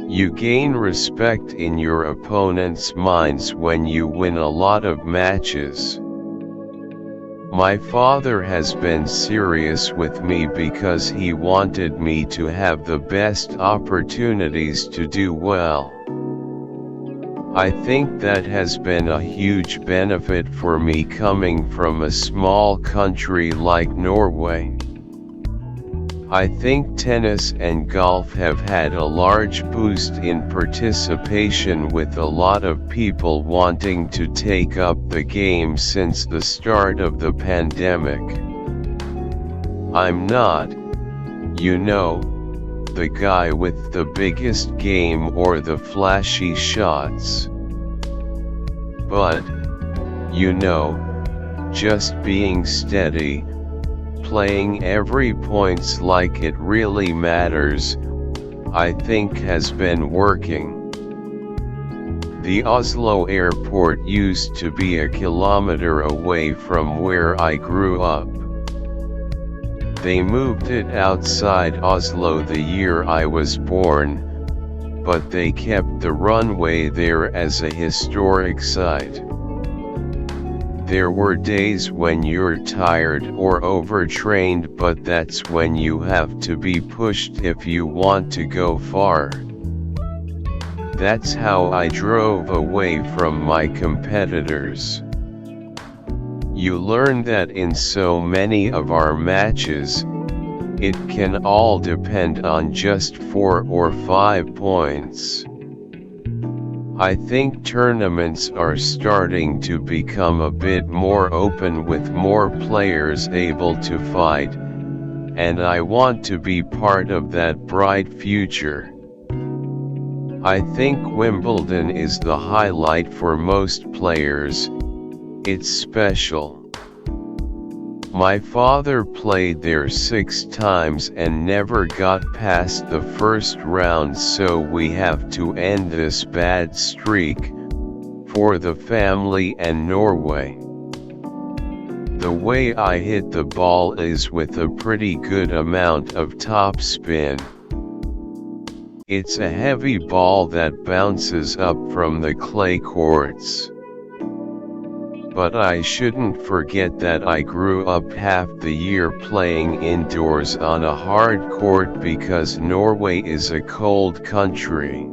You gain respect in your opponent's minds when you win a lot of matches. My father has been serious with me because he wanted me to have the best opportunities to do well. I think that has been a huge benefit for me coming from a small country like Norway. I think tennis and golf have had a large boost in participation, with a lot of people wanting to take up the game since the start of the pandemic. I'm not, the guy with the biggest game or the flashy shots. But, just being steady, playing every points like it really matters, I think has been working. The Oslo airport used to be a kilometer away from where I grew up. They moved it outside Oslo the year I was born, but they kept the runway there as a historic site. There were days when you're tired or overtrained, but that's when you have to be pushed if you want to go far. That's how I drove away from my competitors. You learn that in so many of our matches, it can all depend on just 4 or 5 points. I think tournaments are starting to become a bit more open with more players able to fight, and I want to be part of that bright future. I think Wimbledon is the highlight for most players. It's special. My father played there 6 times and never got past the first round, so we have to end this bad streak, for the family and Norway. The way I hit the ball is with a pretty good amount of topspin. It's a heavy ball that bounces up from the clay courts. But I shouldn't forget that I grew up half the year playing indoors on a hard court because Norway is a cold country.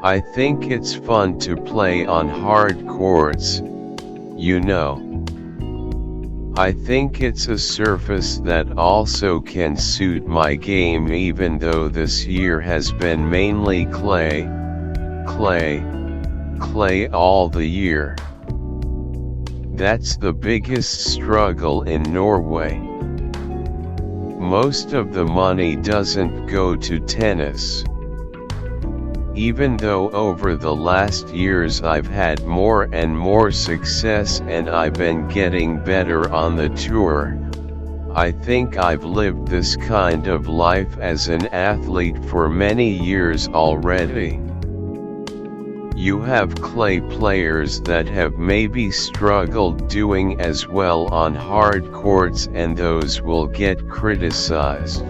I think it's fun to play on hard courts, I think it's a surface that also can suit my game, even though this year has been mainly clay all the year. That's the biggest struggle in Norway. Most of the money doesn't go to tennis. Even though over the last years I've had more and more success and I've been getting better on the tour, I think I've lived this kind of life as an athlete for many years already. You have clay players that have maybe struggled doing as well on hard courts, and those will get criticized.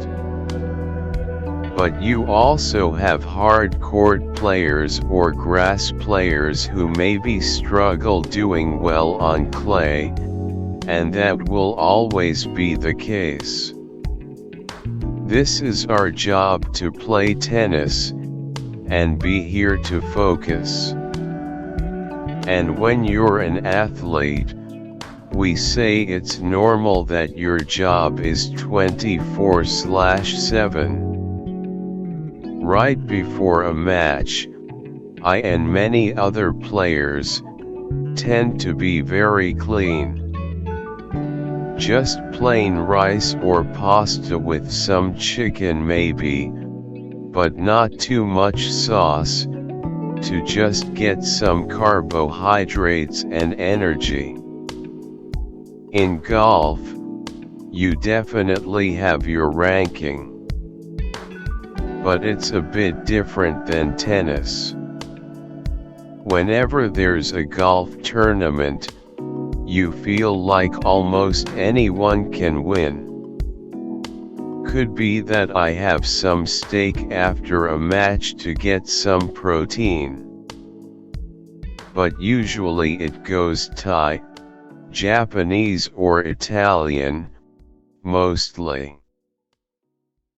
But you also have hard court players or grass players who maybe struggle doing well on clay, and that will always be the case. This is our job, to play tennis and be here to focus. And when you're an athlete, we say it's normal that your job is 24/7. Right before a match, I and many other players tend to be very clean. Just plain rice or pasta with some chicken maybe, but not too much sauce, to just get some carbohydrates and energy. In golf, you definitely have your ranking. But it's a bit different than tennis. Whenever there's a golf tournament, you feel like almost anyone can win. Could be that I have some steak after a match to get some protein. But usually it goes Thai, Japanese or Italian, mostly.